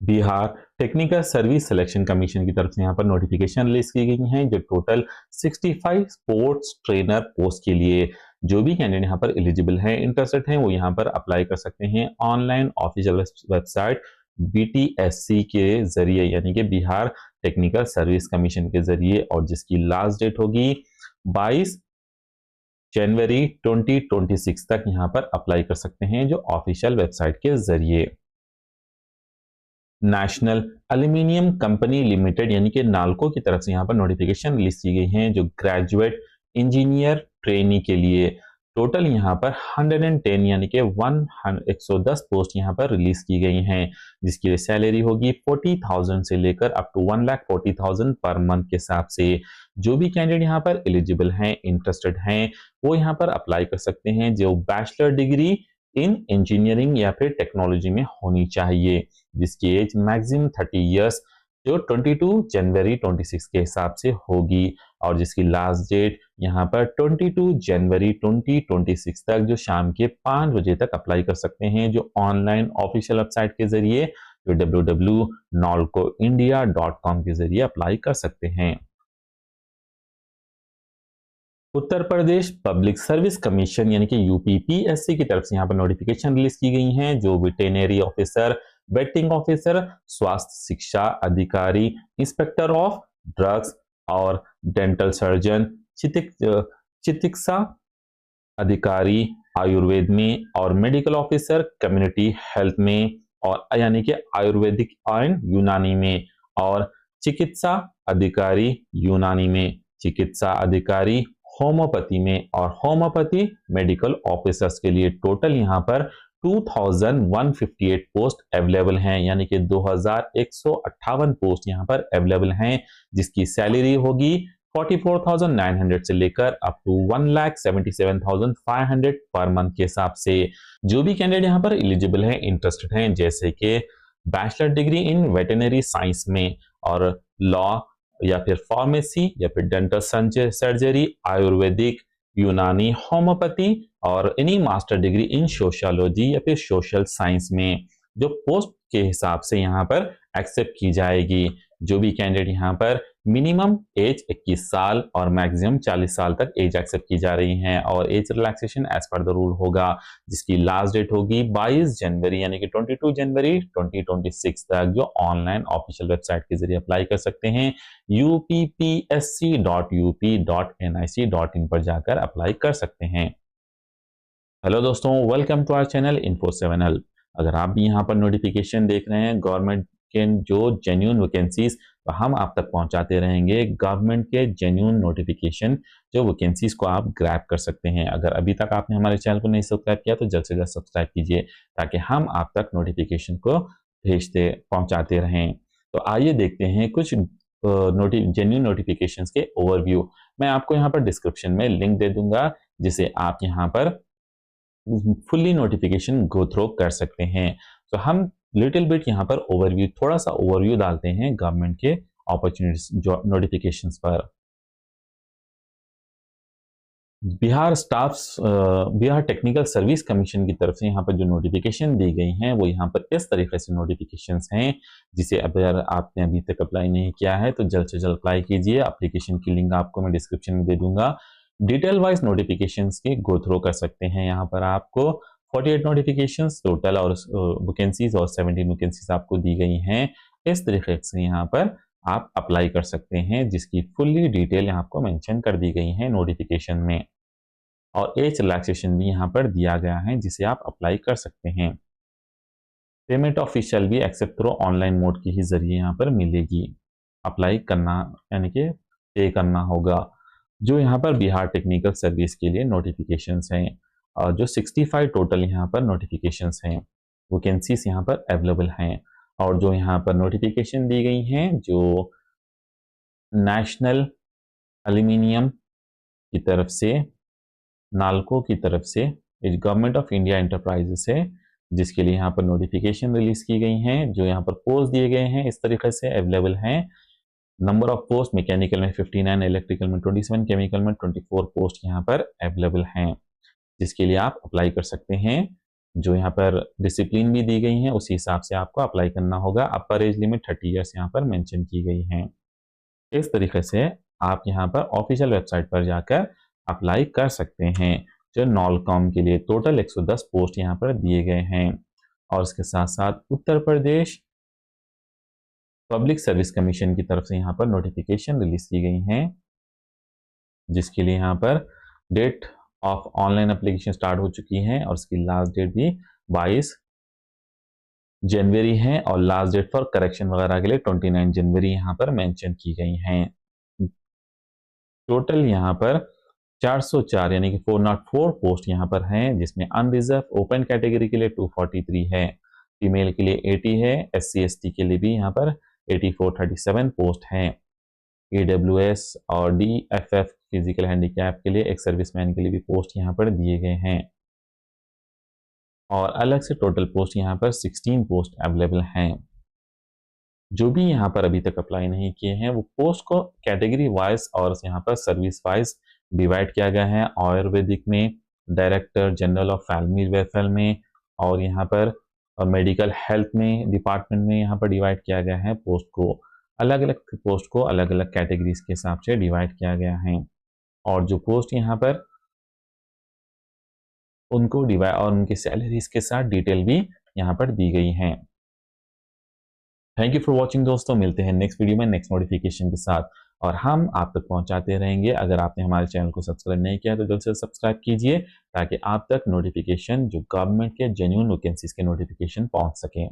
Bihar technical service selection commission की तरफ से यहाँ पर नोटिफिकेशन रिलीज की गई हैं जो टोटल 65 स्पोर्ट्स ट्रेनर पोस्ट के लिए जो भी कैंडिडेट यहाँ पर एलिजिबल हैं, इंटरेस्टेड हैं, वो यहाँ पर अप्लाई कर सकते हैं ऑनलाइन ऑफिशियल वेबसाइट BTSC के जरिए, यानी कि बिहार टेक्निकल सर्विस कमीशन के जरिए, और जिसकी लास्ट डेट होगी 22 जनवरी 2026 तक यहाँ पर अप्लाई कर सकते हैं जो ऑफिशियल वेबसाइट के जरिए। नेशनल एल्यूमिनियम कंपनी लिमिटेड यानी कि नाल्को की तरफ से यहाँ पर नोटिफिकेशन रिलीज की गई है जो ग्रेजुएट इंजीनियर ट्रेनी के लिए टोटल यहाँ पर 110 यानी कि 110 पोस्ट यहाँ पर रिलीज की गई हैं, जिसकी सैलरी होगी 40,000 से लेकर अप टू 1,40,000 पर मंथ के हिसाब से। जो भी कैंडिडेट यहाँ पर एलिजिबल हैं, इंटरेस्टेड हैं, वो यहाँ पर अप्लाई कर सकते हैं जो बैचलर डिग्री इन इंजीनियरिंग या फिर टेक्नोलॉजी में होनी चाहिए, जिसकी एज मैक्सिमम 30 इयर्स जो 22 जनवरी 26 के हिसाब से होगी, और जिसकी लास्ट डेट यहाँ पर 22 जनवरी 2026 तक जो शाम के 5 बजे तक अप्लाई कर सकते हैं जो ऑनलाइन ऑफिशियल वेबसाइट के जरिए जो www.nalcoindia.com के जरिए अप्लाई कर सकते हैं। Uttar Pradesh public service commission यानी कि UPPSC की तरफ से यहाँ पर नोटिफिकेशन रिलीज की गई हैं जो वेटेनरी ऑफिसर, वेटिंग ऑफिसर, स्वास्थ्य शिक्षा अधिकारी, इंस्पेक्टर ऑफ ड्रग्स और डेंटल सर्जन, चिकित्सा अधिकारी आयुर्वेद में, और मेडिकल ऑफिसर कम्युनिटी हेल्थ में, और यानी कि आयुर्वेदिक एंड यूनानी में, और चिकित्सा अधिकारी यूनानी में, चिकित्सा अधिकारी होम्योपैथी में, और होम्योपैथी मेडिकल ऑफिसर्स के लिए टोटल यहाँ पर 2158 पोस्ट अवेलेबल हैं, यानी कि 2158 पोस्ट यहाँ पर अवेलेबल हैं, जिसकी सैलरी होगी 44,900 से लेकर अप टू 1,77,500 पर मंथ के हिसाब से। जो भी कैंडिडेट यहाँ पर एलिजिबल हैं, इंटरेस्टेड हैं, जैसे कि bachelor degree in veterinary science में, और लॉ या फिर फार्मेसी या फिर डेंटल सर्जरी, आयुर्वेदिक, यूनानी, होम्योपैथी, और any master degree in sociology या फिर सोशल साइंस में, जो पोस्ट के हिसाब से यहाँ पर एक्सेप्ट की जाएगी। जो भी कैंडिडेट यहाँ पर मिनिमम एज 21 साल और मैक्सिमम 40 साल तक एज एक्सेप्ट की जा रही हैं, और age relaxation as per the rule होगा, जिसकी लास्ट डेट होगी 22 जनवरी यानी कि 22 जनवरी 2026 तक, जो ऑनलाइन ऑफिशियल वेबसाइट के जरिए अप्लाई कर सकते हैं uppsc.up.nic.in पर जाकर अप्लाई कर सकते हैं। हेलो दोस्तों, welcome to our channel Info7 Help। अगर आप भी यहाँ पर नोटिफिकेशन देख रहे हैं गवर्नमेंट के जो जेन्युइन वैकेंसीज, तो हम आप तक पहुंचाते रहेंगे गवर्नमेंट के जेन्युइन नोटिफिकेशन, जो वैकेंसीज को आप ग्रैब कर सकते हैं। अगर अभी तक आपने हमारे चैनल को नहीं सब्सक्राइब किया तो जल्द से जल्द सब्सक्राइब कीजिए, ताकि हम आप तक नोटिफिकेशन को पहुंचाते रहें। तो आइए देखते हैं कुछ जेन्युइन नोटिफिकेशंस के ओवरव्यू। मैं आपको यहाँ पर डिस्क्रिप्शन में लिंक दे दूंगा, जिसे आप यहाँ पर फुल्ली नोटिफिकेशन गो थ्रू कर सकते हैं। तो हम लिटिल बिट यहाँ पर ओवरव्यू, थोड़ा सा ओवरव्यू डालते हैं गवर्नमेंट के अपॉर्चुनिटीज जो नोटिफिकेशंस पर। बिहार टेक्निकल सर्विस कमीशन की तरफ से यहाँ पर जो नोटिफिकेशन दी गई हैं वो यहाँ पर इस तरीके से नोटिफिकेशंस हैं, जिसे अगर आपने अभी तक अप्लाई नहीं किया है तो जल्द से जल्द अप्लाई कीजिए। एप्लीकेशन की लिंक आपको मैं डिस्क्रिप्शन में दे दूंगा। डिटेल वाइज नोटिफिकेशंस के गो थ्रू कर सकते हैं। यहाँ पर आपको 48 नोटिफिकेशंस टोटल और वैकेंसीज और 17 वैकेंसीज आपको दी गई हैं। इस तरीके से यहाँ पर आप अप्लाई कर सकते हैं, जिसकी फुल्ली डिटेल आपको मेंशन कर दी गई है नोटिफिकेशन में, और एज रिलैक्सेशन भी यहाँ पर दिया गया है जिसे आप अप्लाई कर सकते हैं। पेमेंट ऑफिशियल भी एक्सेप्ट थ्रू ऑनलाइन मोड के ही जरिए यहाँ पर मिलेगी। अप्लाई करना यानी कि पे करना होगा। जो यहाँ पर बिहार टेक्निकल सर्विस के लिए नोटिफिकेशंस हैं, जो 65 टोटल यहाँ पर नोटिफिकेशंस हैं, वैकेंसीज यहाँ पर अवेलेबल हैं, और जो यहाँ पर नोटिफिकेशन दी गई हैं जो नेशनल एल्यूमिनियम की तरफ से, नाल्को की तरफ से, गवर्नमेंट ऑफ इंडिया एंटरप्राइजेस है, जिसके लिए यहाँ पर नोटिफिकेशन रिलीज की गई हैं। जो यहाँ पर पोस्ट दिए गए हैं इस तरीके से अवेलेबल हैं। नंबर ऑफ पोस्ट मैकेनिकल में 59, इलेक्ट्रिकल में 27, केमिकल में 24 पोस्ट यहाँ पर अवेलेबल हैं, जिसके लिए आप अप्लाई कर सकते हैं जो यहाँ पर डिसिप्लिन भी दी गई है उसी हिसाब से आपको अप्लाई करना होगा। अपर एज लिमिट 30 ईयर्स यहाँ पर मेंशन की गई है। इस तरीके से आप यहाँ पर ऑफिशियल वेबसाइट पर जाकर अप्लाई कर सकते हैं। जो नॉलकॉम के लिए टोटल 110 पोस्ट यहाँ पर दिए गए हैं। और इसके साथ साथ Uttar Pradesh public service commission की तरफ से यहाँ पर नोटिफिकेशन रिलीज की गई हैं, जिसके लिए यहाँ पर date of online application start हो चुकी है और उसकी लास्ट डेट भी 22 जनवरी है और लास्ट डेट फॉर करेक्शन वगैरह के लिए 29 जनवरी यहाँ पर मेंशन की गई हैं। टोटल यहाँ पर 404 यानी कि 404 पोस्ट यहाँ पर हैं, जिसमें अनरिजर्व ओपन कैटेगरी के लिए 243 है, फीमेल के लिए 80 है, SC/ST के लिए भी यहाँ पर 8437 पोस्ट हैं, AWS और DFF फिजिकल हैंडीकैप के लिए एक सर्विसमैन के लिए भी पोस्ट यहाँ पर दिए गए हैं और अलग से टोटल पोस्ट यहाँ पर 16 पोस्ट अवेलेबल हैं। जो भी यहाँ पर अभी तक अप्लाई नहीं किए हैं वो पोस्ट को कैटेगरी वाइज और यहाँ पर सर्विस वाइज डिवाइड किया गया है। आयुर्वेदिक में, director general of family welfare में और यहाँ पर मेडिकल हेल्थ में डिपार्टमेंट में यहाँ पर डिवाइड किया गया है। पोस्ट को अलग अलग कैटेगरीज के हिसाब से डिवाइड किया गया है और जो पोस्ट यहाँ पर उनको डिवाइड और उनकी सैलरीज के साथ डिटेल भी यहाँ पर दी गई हैं। थैंक यू फॉर वॉचिंग दोस्तों, मिलते हैं नेक्स्ट वीडियो में नेक्स्ट नोटिफिकेशन के साथ और हम आप तक पहुंचाते रहेंगे। अगर आपने हमारे चैनल को सब्सक्राइब नहीं किया तो जल्द से सब्सक्राइब कीजिए ताकि आप तक नोटिफिकेशन जो गवर्नमेंट के जेन्युइन वैकेंसीज के नोटिफिकेशन पहुंच सकें।